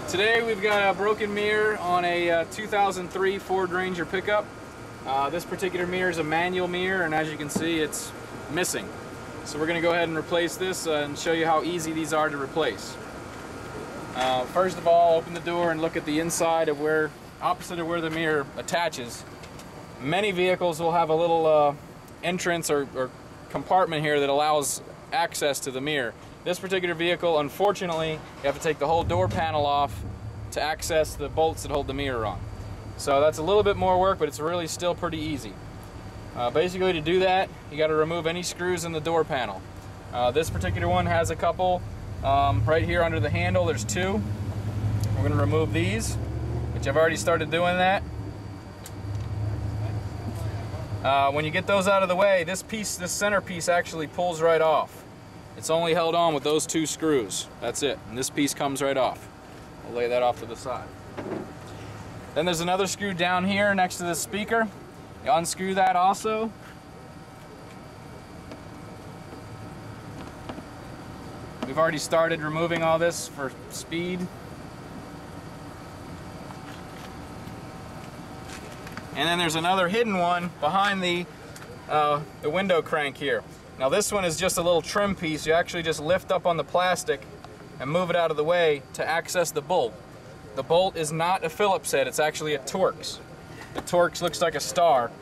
Today we've got a broken mirror on a 2003 Ford Ranger pickup. This particular mirror is a manual mirror, and as you can see, it's missing. So we're going to go ahead and replace this and show you how easy these are to replace. First of all, open the door and look at the inside of opposite of where the mirror attaches. Many vehicles will have a little entrance or compartment here that allows access to the mirror. This particular vehicle, unfortunately, you have to take the whole door panel off to access the bolts that hold the mirror on. So that's a little bit more work, but it's really still pretty easy. Basically, to do that, you got to remove any screws in the door panel. This particular one has a couple right here under the handle. There's two. We're going to remove these, which I've already started doing that. When you get those out of the way, this center piece actually pulls right off. It's only held on with those two screws. That's it. And this piece comes right off. I'll lay that off to the side. Then there's another screw down here next to the speaker. You unscrew that also. We've already started removing all this for speed. And then there's another hidden one behind the window crank here. Now this one is just a little trim piece. You actually just lift up on the plastic and move it out of the way to access the bolt. The bolt is not a Phillips head, it's actually a Torx. The Torx looks like a star.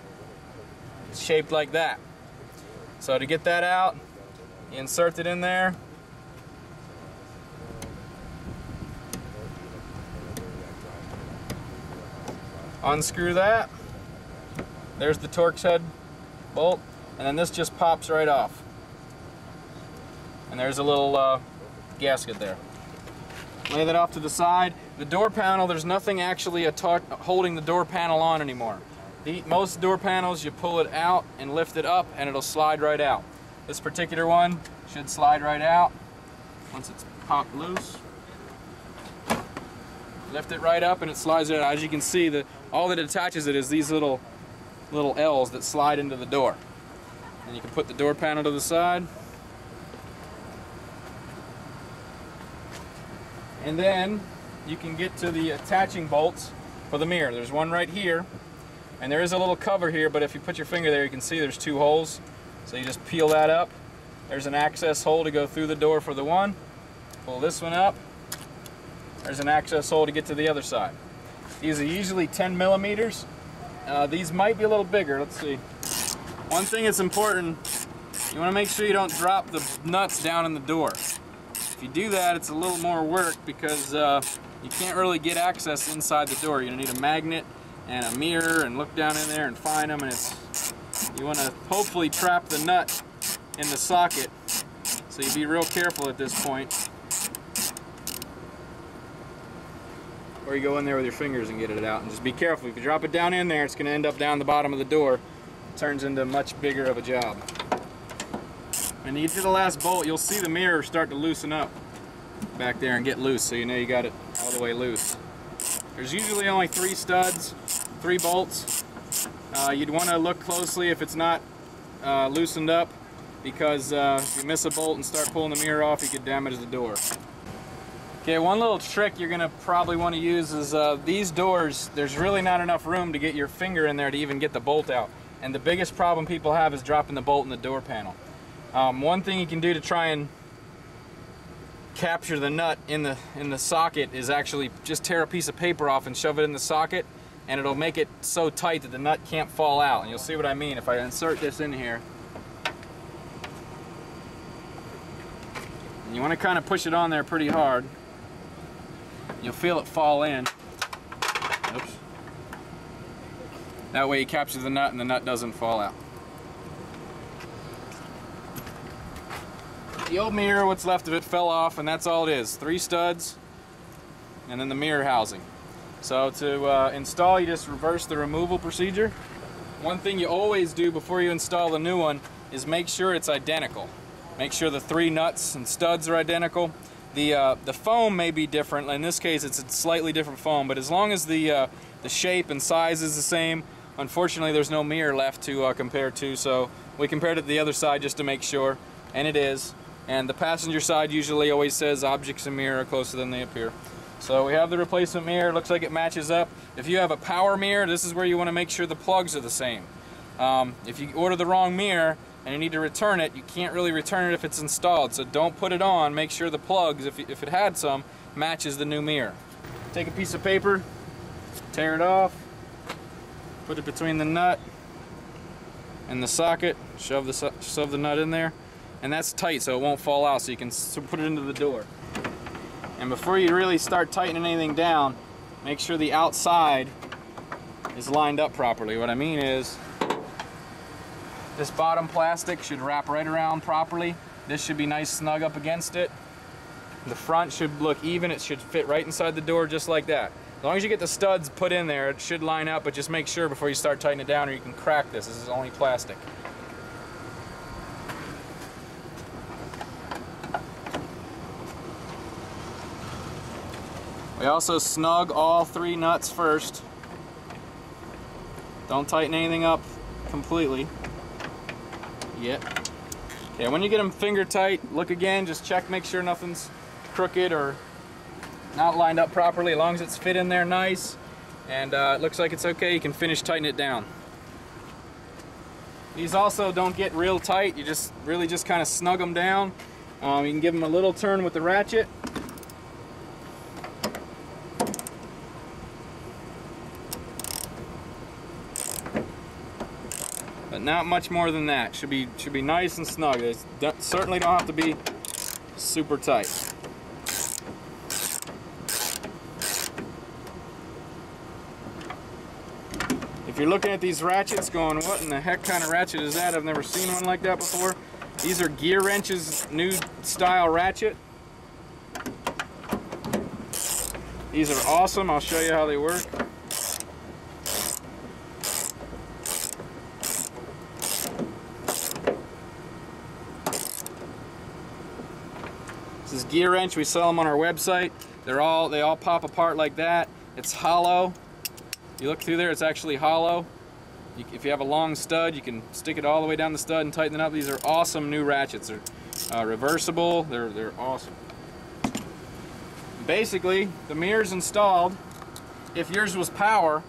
It's shaped like that. So to get that out, you insert it in there. Unscrew that. There's the Torx head bolt. And then this just pops right off. And there's a little gasket there. Lay that off to the side. The door panel, there's nothing actually holding the door panel on anymore. Most door panels, you pull it out and lift it up and it'll slide right out. This particular one should slide right out once it's popped loose. Lift it right up and it slides right out. As you can see, all that attaches it is these little L's that slide into the door. And you can put the door panel to the side. And then you can get to the attaching bolts for the mirror. There's one right here, and there is a little cover here, but if you put your finger there, you can see there's two holes. So you just peel that up. There's an access hole to go through the door for the one. Pull this one up. There's an access hole to get to the other side. These are usually 10 millimeters. These might be a little bigger. Let's see. One thing that's important, you want to make sure you don't drop the nuts down in the door. If you do that, it's a little more work because you can't really get access inside the door. You're going to need a magnet and a mirror and look down in there and find them. And you want to hopefully trap the nut in the socket. So you be real careful at this point. Or you go in there with your fingers and get it out. And just be careful. If you drop it down in there, it's going to end up down the bottom of the door. Turns into much bigger of a job. When you get to the last bolt, you'll see the mirror start to loosen up back there and get loose, so you know you got it all the way loose. There's usually only 3 studs, 3 bolts. You'd want to look closely if it's not loosened up, because if you miss a bolt and start pulling the mirror off, you could damage the door. Okay, one little trick you're going to probably want to use is these doors, there's really not enough room to get your finger in there to even get the bolt out. And the biggest problem people have is dropping the bolt in the door panel. One thing you can do to try and capture the nut in the socket is actually just tear a piece of paper off and shove it in the socket, and it'll make it so tight that the nut can't fall out. And you'll see what I mean if I insert this in here. And you want to kind of push it on there pretty hard. You'll feel it fall in. Oops. That way you capture the nut and the nut doesn't fall out. The old mirror, what's left of it, fell off, and that's all it is. 3 studs and then the mirror housing. So to install, you just reverse the removal procedure. One thing you always do before you install the new one is make sure it's identical. Make sure the 3 nuts and studs are identical. The foam may be different. In this case, it's a slightly different foam, but as long as the shape and size is the same, unfortunately there's no mirror left to compare to, so we compared it to the other side just to make sure, and it is. And the passenger side usually always says objects in mirror are closer than they appear. So we have the replacement mirror. Looks like it matches up. If you have a power mirror, this is where you want to make sure the plugs are the same. If you order the wrong mirror and you need to return it, you can't really return it if it's installed. So don't put it on. Make sure the plugs, if it had some, matches the new mirror. Take a piece of paper, tear it off, put it between the nut and the socket, shove the nut in there, and that's tight so it won't fall out, so you can put it into the door. And before you really start tightening anything down, make sure the outside is lined up properly. What I mean is, this bottom plastic should wrap right around properly. This should be nice snug up against it. The front should look even. It should fit right inside the door just like that. As long as you get the studs put in there, it should line up, but just make sure before you start tightening it down or you can crack this. This is only plastic. We also snug all 3 nuts first. Don't tighten anything up completely yet. Okay, when you get them finger tight, look again, just check, make sure nothing's crooked or not lined up properly. As long as it's fit in there nice and it looks like it's okay, you can finish tightening it down. These also don't get real tight. You just really just kind of snug them down. You can give them a little turn with the ratchet. But not much more than that. Should be nice and snug. They certainly don't have to be super tight. If you're looking at these ratchets going, what in the heck kind of ratchet is that? I've never seen one like that before. These are Gear Wrench's new style ratchet. These are awesome. I'll show you how they work. This is Gear Wrench. We sell them on our website. They all pop apart like that. It's hollow. You look through there, it's actually hollow. If you have a long stud, you can stick it all the way down the stud and tighten it up. These are awesome new ratchets. They're reversible. They're awesome. Basically, the mirror's installed. If yours was power,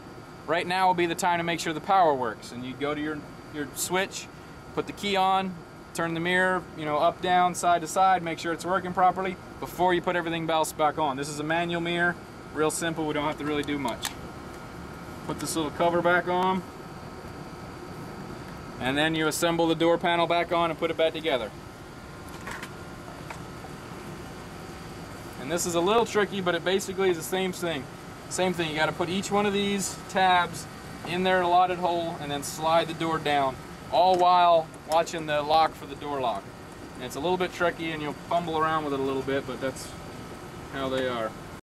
right now will be the time to make sure the power works. And you go to your switch, put the key on, turn the mirror, up, down, side to side, make sure it's working properly before you put everything else back on. This is a manual mirror, real simple. We don't have to really do much. Put this little cover back on, and then you assemble the door panel back on and put it back together. And this is a little tricky, but it basically is the same thing. Same thing, you got to put each one of these tabs in their allotted hole and then slide the door down, all while watching the lock for the door lock. And it's a little bit tricky and you'll fumble around with it a little bit, but that's how they are.